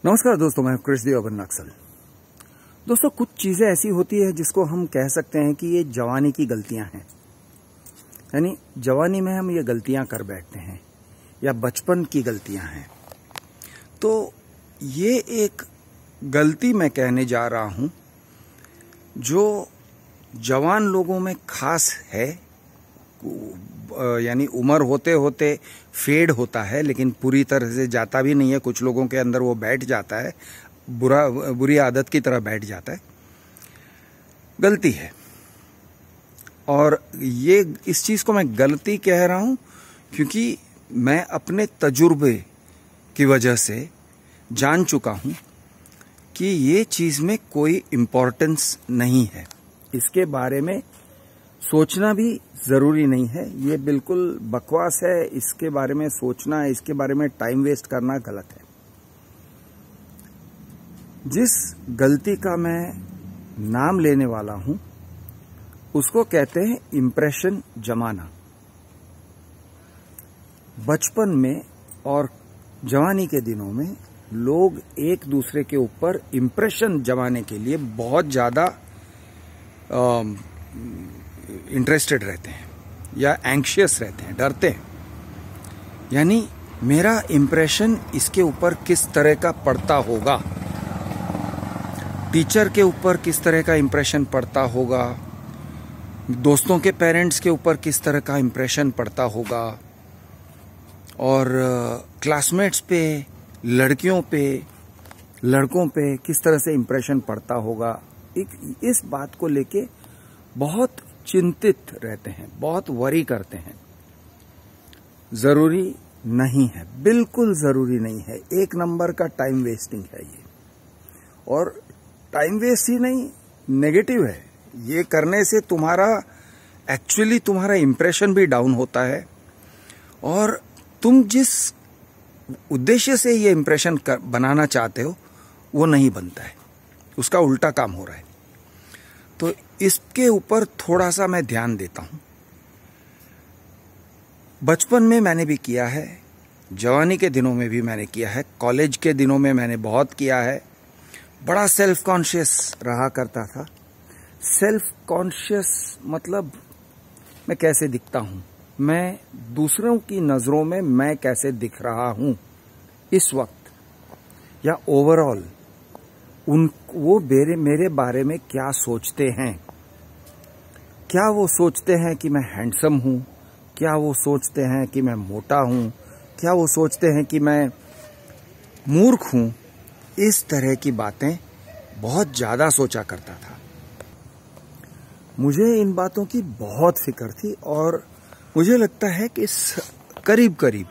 नमस्कार दोस्तों, मैं कृष्णदेव अबन नक्सल। दोस्तों, कुछ चीजें ऐसी होती है जिसको हम कह सकते हैं कि ये जवानी की गलतियां हैं। यानी जवानी में हम ये गलतियां कर बैठते हैं या बचपन की गलतियां हैं। तो ये एक गलती मैं कहने जा रहा हूं जो जवान लोगों में खास है। यानी उम्र होते होते फेड होता है, लेकिन पूरी तरह से जाता भी नहीं है। कुछ लोगों के अंदर वो बैठ जाता है, बुरी आदत की तरह बैठ जाता है। गलती है, और ये इस चीज को मैं गलती कह रहा हूं क्योंकि मैं अपने तजुर्बे की वजह से जान चुका हूं कि ये चीज में कोई इम्पोर्टेंस नहीं है। इसके बारे में सोचना भी जरूरी नहीं है। ये बिल्कुल बकवास है। इसके बारे में सोचना, इसके बारे में टाइम वेस्ट करना गलत है। जिस गलती का मैं नाम लेने वाला हूं उसको कहते हैं इंप्रेशन जमाना। बचपन में और जवानी के दिनों में लोग एक दूसरे के ऊपर इंप्रेशन जमाने के लिए बहुत ज्यादा इंटरेस्टेड रहते हैं या एंग्शियस रहते हैं, डरते हैं। यानी मेरा इंप्रेशन इसके ऊपर किस तरह का पड़ता होगा, टीचर के ऊपर किस तरह का इंप्रेशन पड़ता होगा, दोस्तों के पेरेंट्स के ऊपर किस तरह का इंप्रेशन पड़ता होगा, और क्लासमेट्स पे, लड़कियों पे, लड़कों पे किस तरह से इंप्रेशन पड़ता होगा। इस बात को लेके बहुत चिंतित रहते हैं, बहुत वरी करते हैं। जरूरी नहीं है, बिल्कुल जरूरी नहीं है। एक नंबर का टाइम वेस्टिंग है ये, और टाइम वेस्ट ही नहीं, नेगेटिव है। ये करने से तुम्हारा इंप्रेशन भी डाउन होता है, और तुम जिस उद्देश्य से ये इंप्रेशन बनाना चाहते हो वो नहीं बनता है, उसका उल्टा काम हो रहा है। तो इसके ऊपर थोड़ा सा मैं ध्यान देता हूं। बचपन में मैंने भी किया है, जवानी के दिनों में भी मैंने किया है, कॉलेज के दिनों में मैंने बहुत किया है। बड़ा सेल्फ कॉन्शियस रहा करता था। सेल्फ कॉन्शियस मतलब मैं कैसे दिखता हूं, मैं दूसरों की नजरों में मैं कैसे दिख रहा हूं इस वक्त, या ओवरऑल वो मेरे बारे में क्या सोचते हैं। क्या वो सोचते हैं कि मैं हैंडसम हूं? क्या वो सोचते हैं कि मैं मोटा हूं? क्या वो सोचते हैं कि मैं मूर्ख हूं? इस तरह की बातें बहुत ज्यादा सोचा करता था। मुझे इन बातों की बहुत फिक्र थी, और मुझे लगता है कि करीब करीब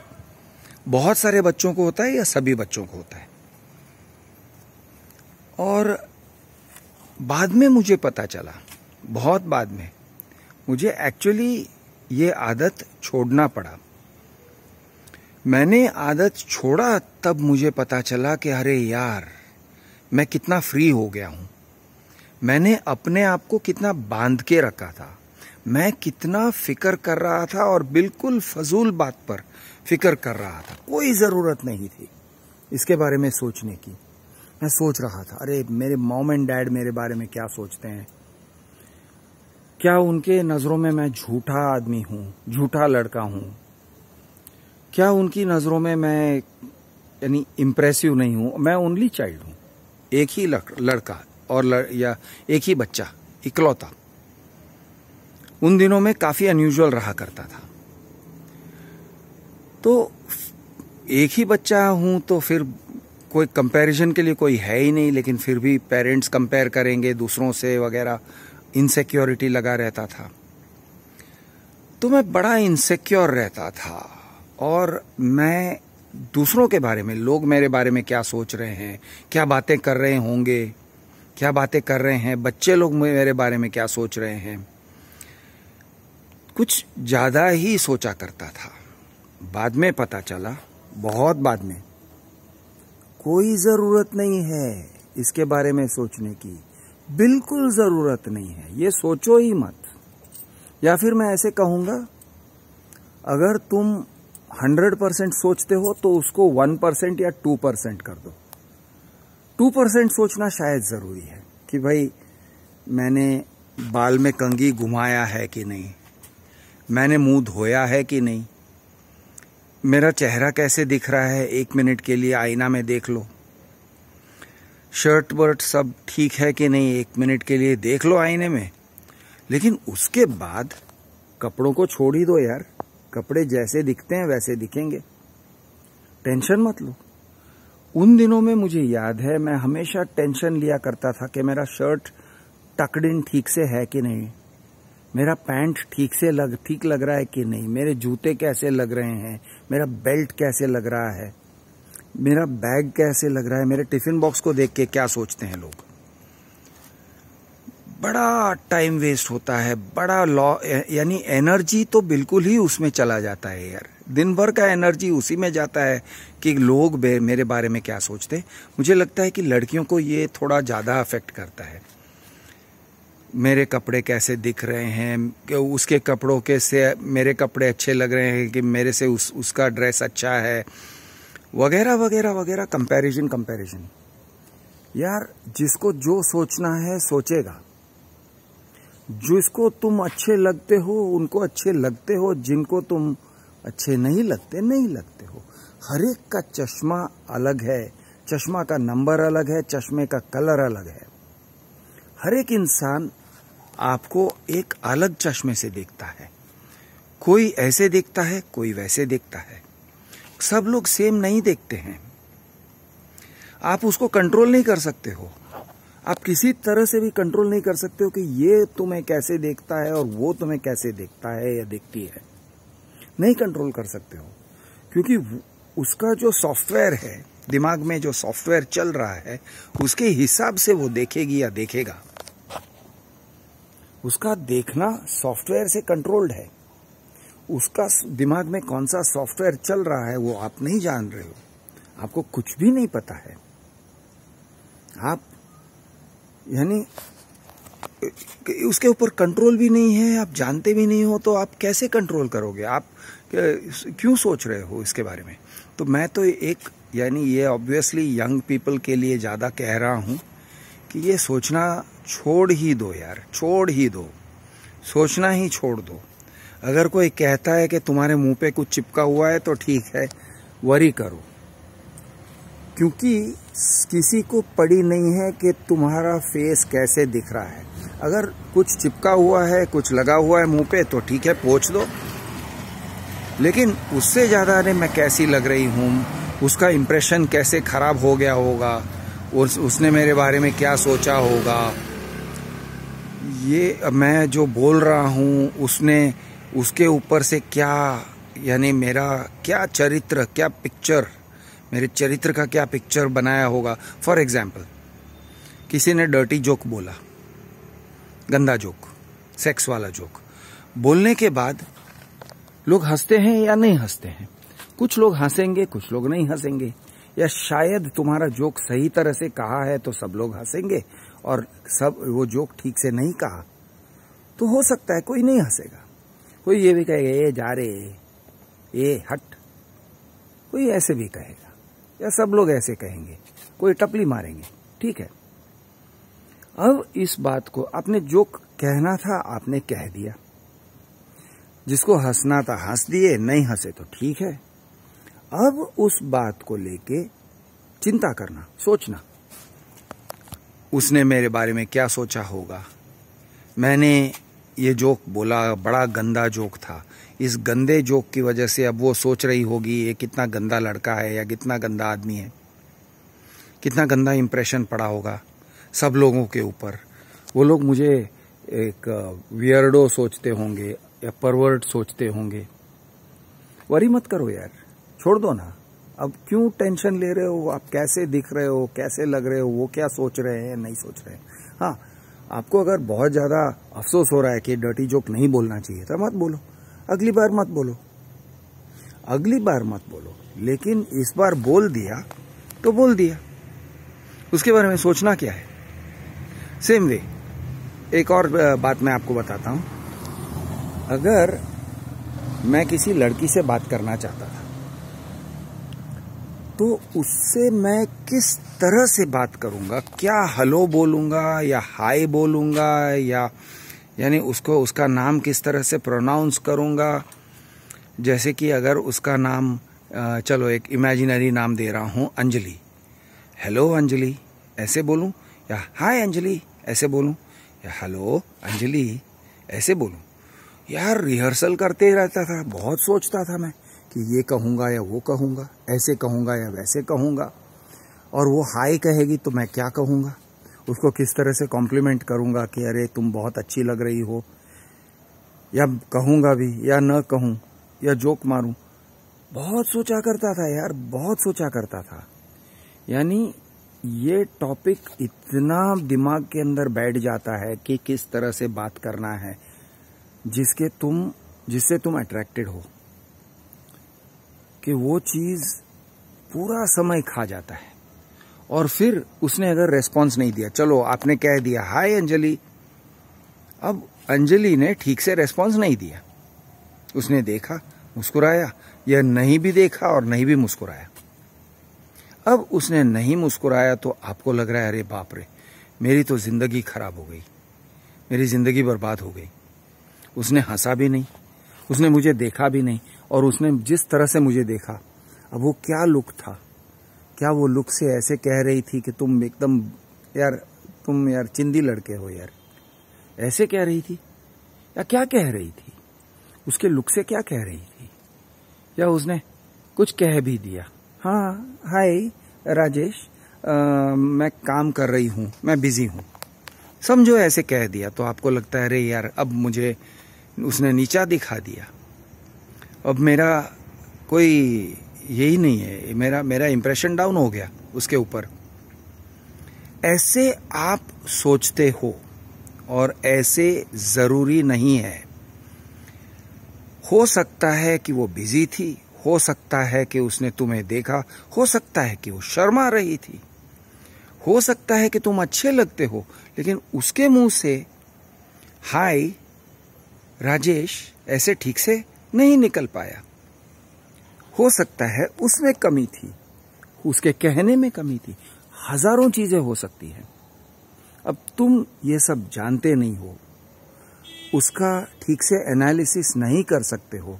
बहुत सारे बच्चों को होता है, या सभी बच्चों को होता है। और बाद में मुझे पता चला, बहुत बाद में मुझे एक्चुअली ये आदत छोड़ना पड़ा। मैंने आदत छोड़ा तब मुझे पता चला कि अरे यार, मैं कितना फ्री हो गया हूं। मैंने अपने आप को कितना बांध के रखा था, मैं कितना फिक्र कर रहा था, और बिल्कुल फजूल बात पर फिक्र कर रहा था। कोई जरूरत नहीं थी इसके बारे में सोचने की। मैं सोच रहा था, अरे मेरे मॉम एंड डैड मेरे बारे में क्या सोचते हैं, क्या उनके नजरों में मैं झूठा आदमी हूं, झूठा लड़का हूं, क्या उनकी नजरों में मैं यानी इम्प्रेसिव नहीं हूं। मैं ओनली चाइल्ड हूं, एक ही लड़का या एक ही बच्चा, इकलौता। उन दिनों में काफी अनयूजुअल रहा करता था। तो एक ही बच्चा हूं तो फिर कोई कंपैरिजन के लिए कोई है ही नहीं, लेकिन फिर भी पेरेंट्स कंपेयर करेंगे दूसरों से वगैरह, इनसिक्योरिटी लगा रहता था। तो मैं बड़ा इनसिक्योर रहता था, और मैं दूसरों के बारे में, लोग मेरे बारे में क्या सोच रहे हैं, क्या बातें कर रहे होंगे, क्या बातें कर रहे हैं, बच्चे लोग मेरे बारे में क्या सोच रहे हैं, कुछ ज्यादा ही सोचा करता था। बाद में पता चला, बहुत बाद में, कोई जरूरत नहीं है इसके बारे में सोचने की, बिल्कुल जरूरत नहीं है, ये सोचो ही मत। या फिर मैं ऐसे कहूंगा, अगर तुम 100% सोचते हो तो उसको 1% या 2% कर दो। 2% सोचना शायद जरूरी है कि भाई मैंने बाल में कंघी घुमाया है कि नहीं, मैंने मुंह धोया है कि नहीं, मेरा चेहरा कैसे दिख रहा है 1 मिनट के लिए आईना में देख लो, शर्ट वर्ट सब ठीक है कि नहीं 1 मिनट के लिए देख लो आईने में। लेकिन उसके बाद कपड़ों को छोड़ ही दो यार, कपड़े जैसे दिखते हैं वैसे दिखेंगे, टेंशन मत लो। उन दिनों में मुझे याद है मैं हमेशा टेंशन लिया करता था कि मेरा शर्ट टक्ड इन ठीक से है कि नहीं, मेरा पैंट ठीक लग रहा है कि नहीं, मेरे जूते कैसे लग रहे हैं, मेरा बेल्ट कैसे लग रहा है, मेरा बैग कैसे लग रहा है, मेरे टिफिन बॉक्स को देख के क्या सोचते हैं लोग। बड़ा टाइम वेस्ट होता है, बड़ा यानी एनर्जी तो बिल्कुल ही उसमें चला जाता है यार। दिन भर का एनर्जी उसी में जाता है कि लोग मेरे बारे में क्या सोचते हैं। मुझे लगता है कि लड़कियों को ये थोड़ा ज़्यादा अफेक्ट करता है, मेरे कपड़े कैसे दिख रहे हैं, उसके कपड़ों के से मेरे कपड़े अच्छे लग रहे हैं कि मेरे से उसका ड्रेस अच्छा है, वगैरह वगैरह वगैरह। कंपैरिजन यार, जिसको जो सोचना है सोचेगा। जिसको तुम अच्छे लगते हो उनको अच्छे लगते हो, जिनको तुम अच्छे नहीं लगते हो। हर एक का चश्मा अलग है, चश्मा का नंबर अलग है, चश्मे का कलर अलग है। हर एक इंसान आपको एक अलग चश्मे से देखता है, कोई ऐसे देखता है, कोई वैसे देखता है। सब लोग सेम नहीं देखते हैं। आप उसको कंट्रोल नहीं कर सकते हो, आप किसी तरह से भी कंट्रोल नहीं कर सकते हो कि ये तुम्हें कैसे देखता है और वो तुम्हें कैसे देखता है या देखती है। नहीं कंट्रोल कर सकते हो, क्योंकि उसका जो सॉफ्टवेयर है, दिमाग में जो सॉफ्टवेयर चल रहा है, उसके हिसाब से वो देखेगी या देखेगा। उसका देखना सॉफ्टवेयर से कंट्रोल्ड है। उसका दिमाग में कौन सा सॉफ्टवेयर चल रहा है वो आप नहीं जान रहे हो, आपको कुछ भी नहीं पता है। आप यानी उसके ऊपर कंट्रोल भी नहीं है, आप जानते भी नहीं हो, तो आप कैसे कंट्रोल करोगे? आप क्यों सोच रहे हो इसके बारे में? तो मैं तो यानी ये ऑब्वियसली यंग पीपल के लिए ज़्यादा कह रहा हूँ कि ये सोचना छोड़ ही दो यार, छोड़ ही दो, सोचना ही छोड़ दो। अगर कोई कहता है कि तुम्हारे मुंह पे कुछ चिपका हुआ है तो ठीक है, वरी करो, क्योंकि किसी को पड़ी नहीं है कि तुम्हारा फेस कैसे दिख रहा है। अगर कुछ चिपका हुआ है, कुछ लगा हुआ है मुंह पे, तो ठीक है, पोंछ दो। लेकिन उससे ज़्यादा अरे मैं कैसी लग रही हूँ, उसका इंप्रेशन कैसे खराब हो गया होगा, उसने मेरे बारे में क्या सोचा होगा, ये मैं जो बोल रहा हूँ उसके ऊपर से क्या, यानी मेरा क्या चरित्र, क्या पिक्चर, मेरे चरित्र का क्या पिक्चर बनाया होगा। फॉर एग्जाम्पल, किसी ने डर्टी जोक बोला, गंदा जोक, सेक्स वाला जोक, बोलने के बाद लोग हंसते हैं या नहीं हंसते हैं? कुछ लोग हंसेंगे, कुछ लोग नहीं हंसेंगे, या शायद तुम्हारा जोक सही तरह से कहा है तो सब लोग हंसेंगे, और सब वो जोक ठीक से नहीं कहा तो हो सकता है कोई नहीं हंसेगा, कोई ये भी कहेगा ये जा रे, ये हट, कोई ऐसे भी कहेगा, या सब लोग ऐसे कहेंगे, कोई टपली मारेंगे, ठीक है। अब इस बात को आपने जो कहना था आपने कह दिया, जिसको हंसना था हंस दिए, नहीं हंसे तो ठीक है। अब उस बात को लेके चिंता करना, सोचना, उसने मेरे बारे में क्या सोचा होगा, मैंने ये जोक बोला, बड़ा गंदा जोक था, इस गंदे जोक की वजह से अब वो सोच रही होगी ये कितना गंदा लड़का है या कितना गंदा आदमी है, कितना गंदा इंप्रेशन पड़ा होगा सब लोगों के ऊपर। वो लोग मुझे एक वियर्डो सोचते होंगे या परवर्ट सोचते होंगे। वरी मत करो यार, छोड़ दो ना। अब क्यों टेंशन ले रहे हो? आप कैसे दिख रहे हो, कैसे लग रहे हो, वो क्या सोच रहे हैं, नहीं सोच रहे हैं। हाँ, आपको अगर बहुत ज्यादा अफसोस हो रहा है कि डर्टी जोक नहीं बोलना चाहिए तो मत बोलो, अगली बार मत बोलो, अगली बार मत बोलो। लेकिन इस बार बोल दिया तो बोल दिया, उसके बारे में सोचना क्या है। सेम वे एक और बात मैं आपको बताता हूं। अगर मैं किसी लड़की से बात करना चाहता था तो उससे मैं किस तरह से बात करूंगा, क्या हेलो बोलूंगा या हाय बोलूंगा, या यानी उसका नाम किस तरह से प्रोनाउंस करूंगा। जैसे कि अगर उसका नाम चलो एक इमेजिनरी नाम दे रहा हूं अंजलि, हेलो अंजलि ऐसे बोलूं, या हाय अंजलि ऐसे बोलूं, या हेलो अंजलि ऐसे बोलूं। यार रिहर्सल करते रहता था, बहुत सोचता था मैं कि ये कहूंगा या वो कहूंगा, ऐसे कहूंगा या वैसे कहूंगा, और वो हाय कहेगी तो मैं क्या कहूंगा, उसको किस तरह से कॉम्प्लीमेंट करूंगा कि अरे तुम बहुत अच्छी लग रही हो, या कहूंगा भी या न कहूं, या जोक मारूं। बहुत सोचा करता था यार, बहुत सोचा करता था। यानी ये टॉपिक इतना दिमाग के अंदर बैठ जाता है कि किस तरह से बात करना है जिससे तुम अट्रैक्टेड हो, कि वो चीज पूरा समय खा जाता है। और फिर उसने अगर रेस्पॉन्स नहीं दिया, चलो आपने कह दिया हाय अंजलि, अब अंजलि ने ठीक से रेस्पॉन्स नहीं दिया, उसने देखा मुस्कुराया, या नहीं भी देखा और नहीं भी मुस्कुराया। अब उसने नहीं मुस्कुराया तो आपको लग रहा है अरे बाप रे, मेरी तो जिंदगी खराब हो गई, मेरी जिंदगी बर्बाद हो गई। उसने हंसा भी नहीं, उसने मुझे देखा भी नहीं, और उसने जिस तरह से मुझे देखा, अब वो क्या लुक था, क्या वो लुक से ऐसे कह रही थी कि तुम एकदम तुम यार चिंदी लड़के हो यार, ऐसे कह रही थी, या क्या कह रही थी, उसके लुक से क्या कह रही थी, या उसने कुछ कह भी दिया, हाँ हाय राजेश मैं काम कर रही हूँ, मैं बिजी हूँ, समझो ऐसे कह दिया, तो आपको लगता है अरे यार अब मुझे उसने नीचा दिखा दिया, अब मेरा कोई यही नहीं है, मेरा इंप्रेशन डाउन हो गया उसके ऊपर। ऐसे आप सोचते हो, और ऐसे जरूरी नहीं है। हो सकता है कि वो बिजी थी, हो सकता है कि उसने तुम्हें देखा, हो सकता है कि वो शर्मा रही थी, हो सकता है कि तुम अच्छे लगते हो, लेकिन उसके मुंह से हाय राजेश ऐसे ठीक से नहीं निकल पाया। हो सकता है उसमें कमी थी, उसके कहने में कमी थी, हजारों चीजें हो सकती हैं। अब तुम ये सब जानते नहीं हो, उसका ठीक से एनालिसिस नहीं कर सकते हो,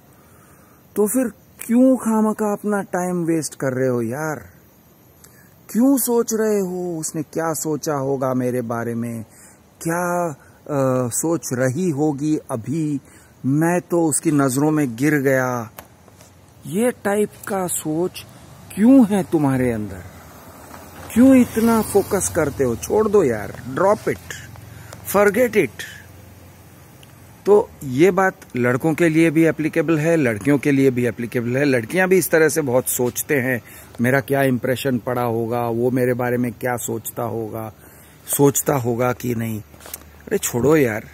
तो फिर क्यों खामखा अपना टाइम वेस्ट कर रहे हो यार? क्यों सोच रहे हो उसने क्या सोचा होगा मेरे बारे में, क्या सोच रही होगी अभी, मैं तो उसकी नजरों में गिर गया। ये टाइप का सोच क्यों है तुम्हारे अंदर? क्यों इतना फोकस करते हो? छोड़ दो यार, ड्रॉप इट, फॉरगेट इट। तो ये बात लड़कों के लिए भी एप्लीकेबल है, लड़कियों के लिए भी एप्लीकेबल है। लड़कियां भी इस तरह से बहुत सोचते हैं, मेरा क्या इंप्रेशन पड़ा होगा, वो मेरे बारे में क्या सोचता होगा कि नहीं। अरे छोड़ो यार,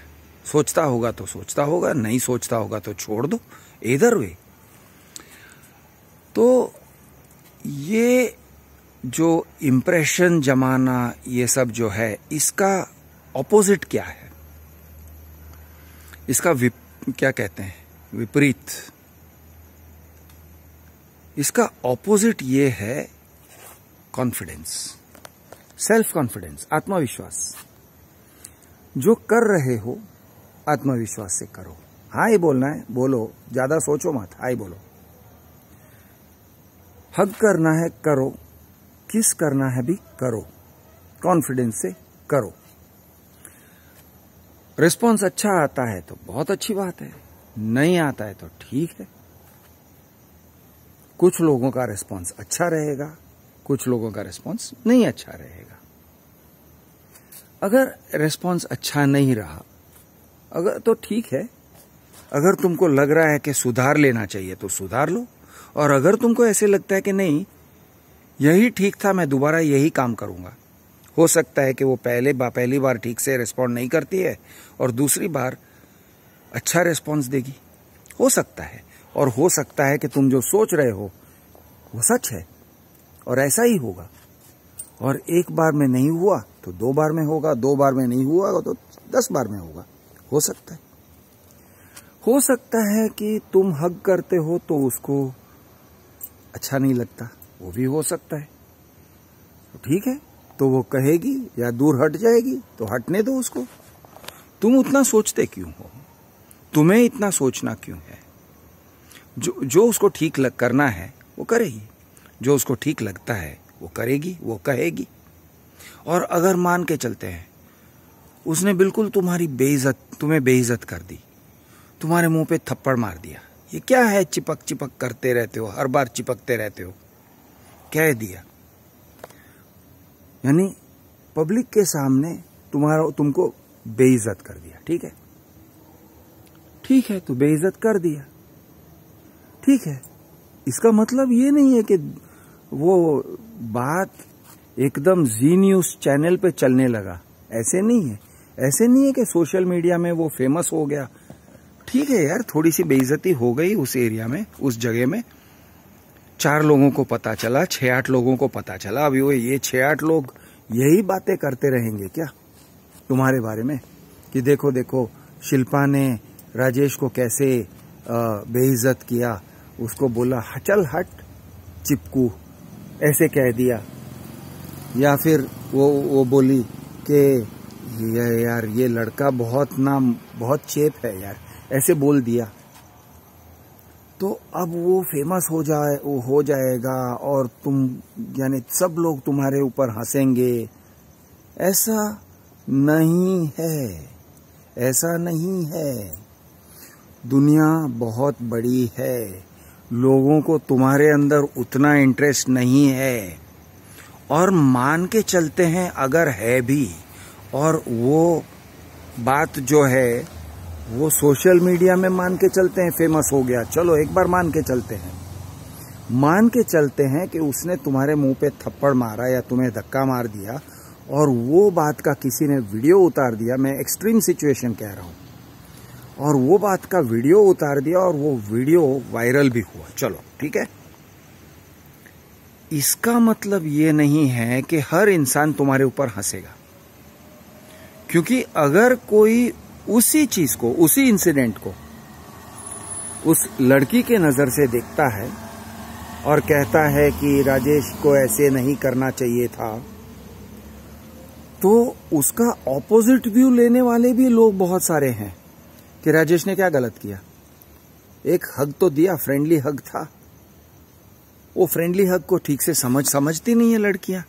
सोचता होगा तो सोचता होगा, नहीं सोचता होगा तो छोड़ दो, इधर वे। तो ये जो इंप्रेशन जमाना, ये सब जो है, इसका ऑपोजिट क्या है? इसका क्या कहते हैं, विपरीत। इसका ऑपोजिट ये है कॉन्फिडेंस, सेल्फ कॉन्फिडेंस, आत्मविश्वास। जो कर रहे हो आत्मविश्वास से करो। हाय बोलना है बोलो, ज्यादा सोचो मत, हाय बोलो। हग करना है करो, किस करना है भी करो, कॉन्फिडेंस से करो। रिस्पॉन्स अच्छा आता है तो बहुत अच्छी बात है, नहीं आता है तो ठीक है। कुछ लोगों का रिस्पॉन्स अच्छा रहेगा, कुछ लोगों का रिस्पॉन्स नहीं अच्छा रहेगा। अगर रिस्पॉन्स अच्छा नहीं रहा अगर तो ठीक है, अगर तुमको लग रहा है कि सुधार लेना चाहिए तो सुधार लो, और अगर तुमको ऐसे लगता है कि नहीं यही ठीक था, मैं दोबारा यही काम करूंगा, हो सकता है कि वो पहली बार ठीक से रिस्पॉन्ड नहीं करती है और दूसरी बार अच्छा रिस्पॉन्स देगी, हो सकता है। और हो सकता है कि तुम जो सोच रहे हो वो सच है और ऐसा ही होगा, और एक बार में नहीं हुआ तो 2 बार में होगा, 2 बार में नहीं हुआ तो 10 बार में होगा, हो सकता है। हो सकता है कि तुम हग करते हो तो उसको अच्छा नहीं लगता, वो भी हो सकता है। तो ठीक है, तो वो कहेगी या दूर हट जाएगी तो हटने दो उसको। तुम उतना सोचते क्यों हो? तुम्हें इतना सोचना क्यों है? जो उसको ठीक करना है वो करेगी, जो उसको ठीक लगता है वो करेगी, वो कहेगी। और अगर मान के चलते हैं उसने बिल्कुल तुम्हें बेइज्जत कर दी, तुम्हारे मुंह पे थप्पड़ मार दिया, ये क्या है चिपक चिपक करते रहते हो, हर बार चिपकते रहते हो, कह दिया, यानी पब्लिक के सामने तुमको बेइज्जत कर दिया। ठीक है, तो बेइज्जत कर दिया, ठीक है। इसका मतलब ये नहीं है कि वो बात एकदम जी न्यूज चैनल पे चलने लगा, ऐसे नहीं है। ऐसे नहीं है कि सोशल मीडिया में वो फेमस हो गया। ठीक है यार, थोड़ी सी बेइज्जती हो गई उस एरिया में, उस जगह में। 4 लोगों को पता चला, 6-8 लोगों को पता चला। अभी वो ये 6-8 लोग यही बातें करते रहेंगे क्या तुम्हारे बारे में कि देखो देखो शिल्पा ने राजेश को कैसे बेइज्जत किया, उसको बोला चल हट चिपकू, ऐसे कह दिया। या फिर वो बोली कि यार ये लड़का बहुत चेप है यार, ऐसे बोल दिया। तो अब वो फेमस हो जाएगा और तुम यानी सब लोग तुम्हारे ऊपर हंसेंगे। ऐसा नहीं है, ऐसा नहीं है। दुनिया बहुत बड़ी है, लोगों को तुम्हारे अंदर उतना इंटरेस्ट नहीं है। और मान के चलते हैं अगर है भी, और वो बात जो है वो सोशल मीडिया में मान के चलते हैं फेमस हो गया, चलो एक बार मान के चलते हैं, मान के चलते हैं कि उसने तुम्हारे मुंह पे थप्पड़ मारा या तुम्हें धक्का मार दिया और वो बात का किसी ने वीडियो उतार दिया, मैं एक्सट्रीम सिचुएशन कह रहा हूं, और वो बात का वीडियो उतार दिया और वो वीडियो वायरल भी हुआ, चलो ठीक है। इसका मतलब ये नहीं है कि हर इंसान तुम्हारे ऊपर हंसेगा, क्योंकि अगर कोई उसी चीज को, उसी इंसिडेंट को उस लड़की के नजर से देखता है और कहता है कि राजेश को ऐसे नहीं करना चाहिए था, तो उसका ऑपोजिट व्यू लेने वाले भी लोग बहुत सारे हैं कि राजेश ने क्या गलत किया। एक हग तो दिया, फ्रेंडली हग था, वो फ्रेंडली हग को ठीक से समझती नहीं है लड़कियां।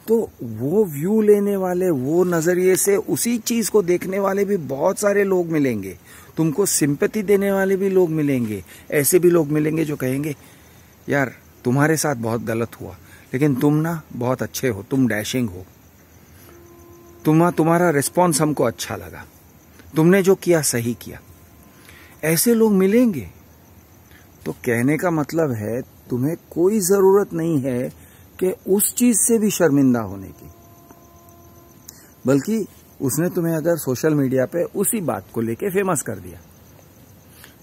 तो वो व्यू लेने वाले, वो नजरिए से उसी चीज को देखने वाले भी बहुत सारे लोग मिलेंगे, तुमको सिंपैथी देने वाले भी लोग मिलेंगे। ऐसे भी लोग मिलेंगे जो कहेंगे यार तुम्हारे साथ बहुत गलत हुआ, लेकिन तुम ना बहुत अच्छे हो, तुम डैशिंग हो, तुम्हारा रिस्पॉन्स हमको अच्छा लगा, तुमने जो किया सही किया। ऐसे लोग मिलेंगे। तो कहने का मतलब है तुम्हें कोई जरूरत नहीं है कि उस चीज से भी शर्मिंदा होने की, बल्कि उसने तुम्हें अगर सोशल मीडिया पे उसी बात को लेके फेमस कर दिया,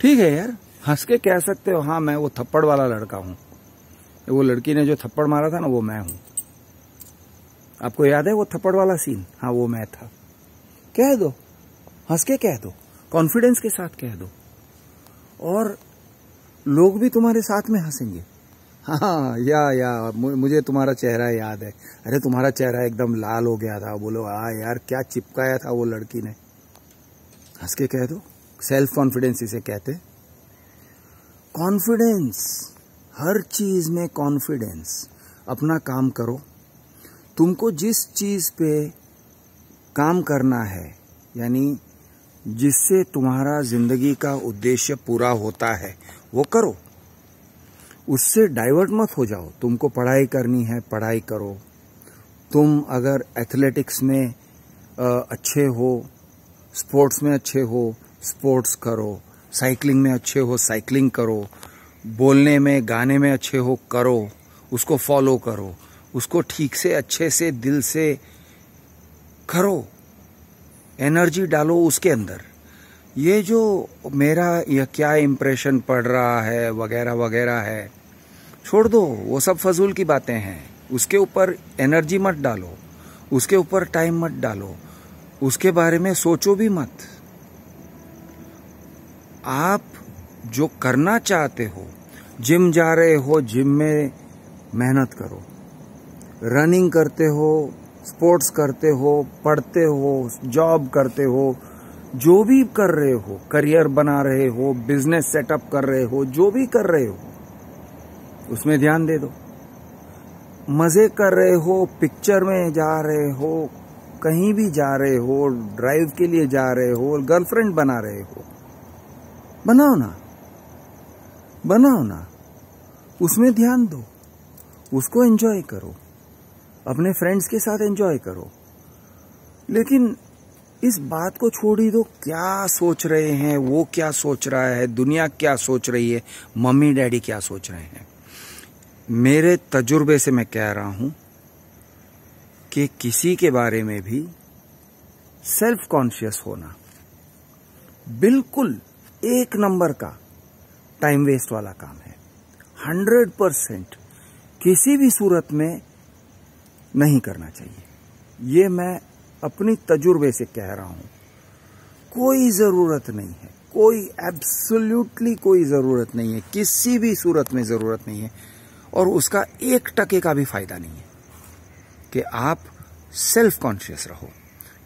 ठीक है यार, हंस के कह सकते हो हाँ मैं वो थप्पड़ वाला लड़का हूं, वो लड़की ने जो थप्पड़ मारा था ना वो मैं हूं। आपको याद है वो थप्पड़ वाला सीन? हाँ वो मैं था। कह दो, हंस के कह दो, कॉन्फिडेंस के साथ कह दो, और लोग भी तुम्हारे साथ में हंसेंगे। हाँ या मुझे तुम्हारा चेहरा याद है, अरे तुम्हारा चेहरा एकदम लाल हो गया था, बोलो हाँ यार क्या चिपकाया था वो लड़की ने, हंस के कह दो। सेल्फ कॉन्फिडेंस इसे कहते। कॉन्फिडेंस, हर चीज में कॉन्फिडेंस। अपना काम करो, तुमको जिस चीज पे काम करना है, यानी जिससे तुम्हारा जिंदगी का उद्देश्य पूरा होता है वो करो, उससे डाइवर्ट मत हो जाओ। तुमको पढ़ाई करनी है पढ़ाई करो, तुम अगर एथलेटिक्स में अच्छे हो, स्पोर्ट्स में अच्छे हो, स्पोर्ट्स करो, साइकिलिंग में अच्छे हो, साइकिलिंग करो, बोलने में गाने में अच्छे हो, करो, उसको फॉलो करो, उसको ठीक से अच्छे से दिल से करो, एनर्जी डालो उसके अंदर। ये जो मेरा यह क्या इम्प्रेशन पड़ रहा है वगैरह वगैरह है, छोड़ दो, वो सब फजूल की बातें हैं। उसके ऊपर एनर्जी मत डालो, उसके ऊपर टाइम मत डालो, उसके बारे में सोचो भी मत। आप जो करना चाहते हो, जिम जा रहे हो, जिम में मेहनत करो। रनिंग करते हो, स्पोर्ट्स करते हो, पढ़ते हो, जॉब करते हो, जो भी कर रहे हो, करियर बना रहे हो, बिजनेस सेटअप कर रहे हो, जो भी कर रहे हो उसमें ध्यान दे दो। मजे कर रहे हो, पिक्चर में जा रहे हो, कहीं भी जा रहे हो, ड्राइव के लिए जा रहे हो, गर्लफ्रेंड बना रहे हो, बनाओ ना, उसमें ध्यान दो, उसको एंजॉय करो, अपने फ्रेंड्स के साथ एंजॉय करो। लेकिन इस बात को छोड़ ही दो, क्या सोच रहे हैं, वो क्या सोच रहा है, दुनिया क्या सोच रही है, मम्मी डैडी क्या सोच रहे हैं। मेरे तजुर्बे से मैं कह रहा हूं कि किसी के बारे में भी सेल्फ कॉन्शियस होना बिल्कुल 1 नंबर का टाइम वेस्ट वाला काम है। 100% किसी भी सूरत में नहीं करना चाहिए। ये मैं अपनी तजुर्बे से कह रहा हूं। कोई जरूरत नहीं है, कोई एब्सोल्युटली कोई जरूरत नहीं है, किसी भी सूरत में जरूरत नहीं है, और उसका 1% का भी फायदा नहीं है कि आप सेल्फ कॉन्शियस रहो,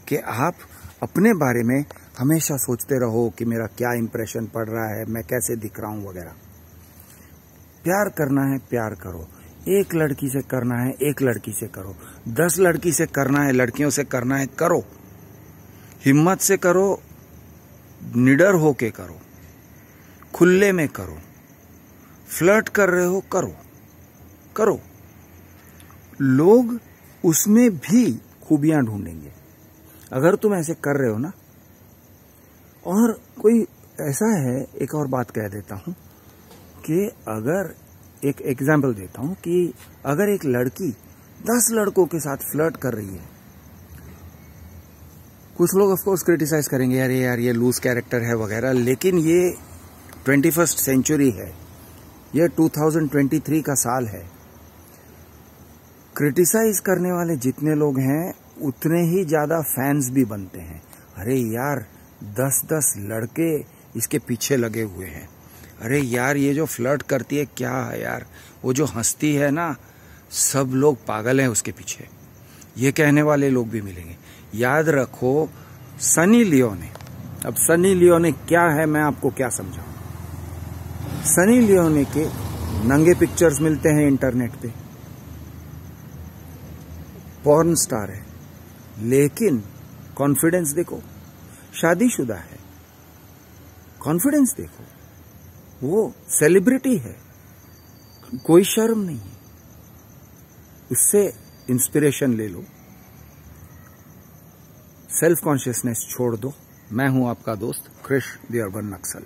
कि आप अपने बारे में हमेशा सोचते रहो कि मेरा क्या इंप्रेशन पड़ रहा है, मैं कैसे दिख रहा हूं वगैरह। प्यार करना है, प्यार करो। 1 लड़की से करना है, 1 लड़की से करो। 10 लड़की से करना है, लड़कियों से करना है, करो। हिम्मत से करो, निडर होके करो, खुले में करो। फ्लर्ट कर रहे हो, करो। लोग उसमें भी खूबियां ढूंढेंगे अगर तुम ऐसे कर रहे हो ना। और कोई ऐसा है, एक और बात कह देता हूं कि अगर एक एग्जाम्पल देता हूं कि अगर एक लड़की 10 लड़कों के साथ फ्लर्ट कर रही है, कुछ लोग ऑफ कोर्स क्रिटिसाइज करेंगे, यार ये लूज कैरेक्टर है वगैरह, लेकिन ये 21st सेंचुरी है, ये 2023 का साल है। क्रिटिसाइज करने वाले जितने लोग हैं उतने ही ज्यादा फैंस भी बनते हैं। अरे यार 10-10 लड़के इसके पीछे लगे हुए हैं। अरे यार ये जो फ्लर्ट करती है क्या है यार, वो जो हंसती है ना, सब लोग पागल हैं उसके पीछे। ये कहने वाले लोग भी मिलेंगे। याद रखो सनी लियोनी, अब सनी लियोनी क्या है मैं आपको क्या समझाऊं। सनी लियोनी के नंगे पिक्चर्स मिलते हैं इंटरनेट पे, पॉर्न स्टार है, लेकिन कॉन्फिडेंस देखो, शादीशुदा है, कॉन्फिडेंस देखो, वो सेलिब्रिटी है, कोई शर्म नहीं है। उससे इंस्पिरेशन ले लो, सेल्फ कॉन्शियसनेस छोड़ दो। मैं हूं आपका दोस्त क्रिश द अर्बन नक्सल।